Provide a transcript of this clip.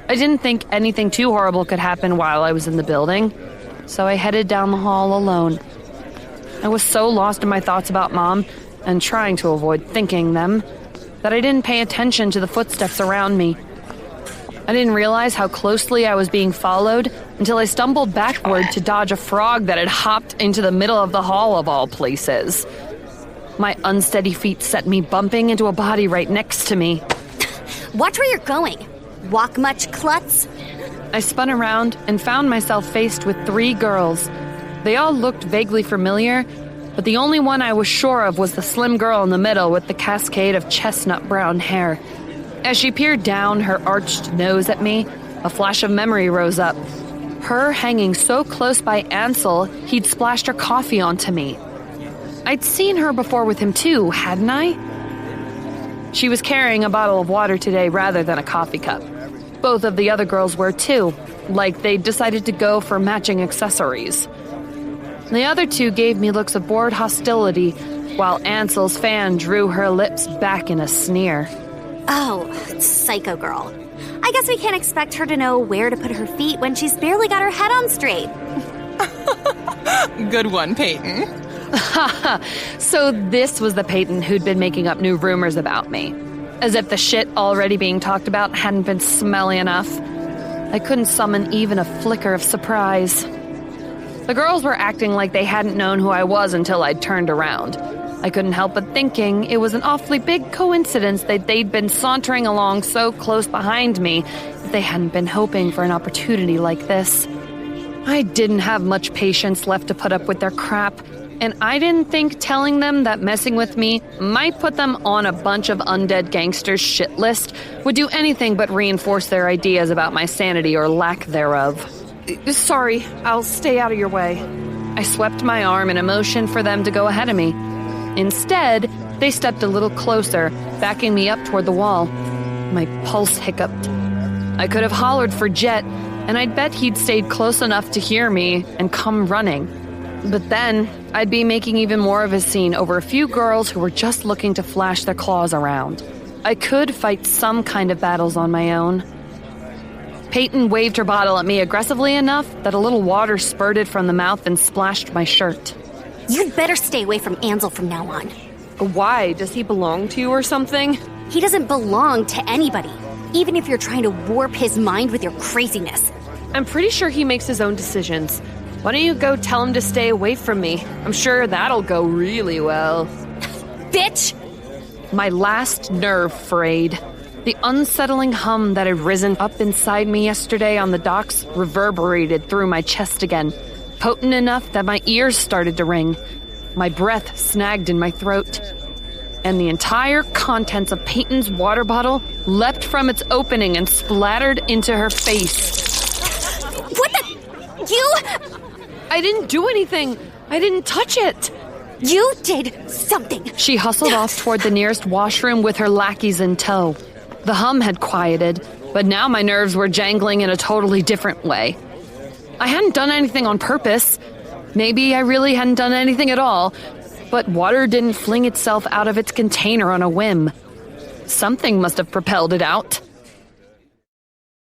I didn't think anything too horrible could happen while I was in the building, so I headed down the hall alone. I was so lost in my thoughts about Mom, and trying to avoid thinking them, that I didn't pay attention to the footsteps around me. I didn't realize how closely I was being followed until I stumbled backward to dodge a frog that had hopped into the middle of the hall of all places. My unsteady feet set me bumping into a body right next to me. Watch where you're going. Walk much, klutz? I spun around and found myself faced with 3 girls. They all looked vaguely familiar, but the only one I was sure of was the slim girl in the middle with the cascade of chestnut brown hair. As she peered down her arched nose at me, a flash of memory rose up. Her hanging so close by Ansel, he'd splashed her coffee onto me. I'd seen her before with him too, hadn't I? She was carrying a bottle of water today rather than a coffee cup. Both of the other girls were too, like they'd decided to go for matching accessories. The other 2 gave me looks of bored hostility, while Ansel's fan drew her lips back in a sneer. Oh, psycho girl. I guess we can't expect her to know where to put her feet when she's barely got her head on straight. Good one, Peyton. So this was the Peyton who'd been making up new rumors about me. As if the shit already being talked about hadn't been smelly enough. I couldn't summon even a flicker of surprise. The girls were acting like they hadn't known who I was until I'd turned around. I couldn't help but thinking it was an awfully big coincidence that they'd been sauntering along so close behind me that they hadn't been hoping for an opportunity like this. I didn't have much patience left to put up with their crap, and I didn't think telling them that messing with me might put them on a bunch of undead gangsters' shit list would do anything but reinforce their ideas about my sanity or lack thereof. Sorry, I'll stay out of your way. I swept my arm in a motion for them to go ahead of me. Instead, they stepped a little closer, backing me up toward the wall. My pulse hiccuped. I could have hollered for Jet, and I'd bet he'd stayed close enough to hear me and come running. But then, I'd be making even more of a scene over a few girls who were just looking to flash their claws around. I could fight some kind of battles on my own. Peyton waved her bottle at me aggressively enough that a little water spurted from the mouth and splashed my shirt. You'd better stay away from Ansel from now on. Why? Does he belong to you or something? He doesn't belong to anybody, even if you're trying to warp his mind with your craziness. I'm pretty sure he makes his own decisions. Why don't you go tell him to stay away from me? I'm sure that'll go really well. Bitch! My last nerve frayed. The unsettling hum that had risen up inside me yesterday on the docks reverberated through my chest again, potent enough that my ears started to ring. My breath snagged in my throat. And the entire contents of Peyton's water bottle leapt from its opening and splattered into her face. What the? You? I didn't do anything. I didn't touch it. You did something. She hustled off toward the nearest washroom with her lackeys in tow. The hum had quieted, but now my nerves were jangling in a totally different way. I hadn't done anything on purpose. Maybe I really hadn't done anything at all, but water didn't fling itself out of its container on a whim. Something must have propelled it out.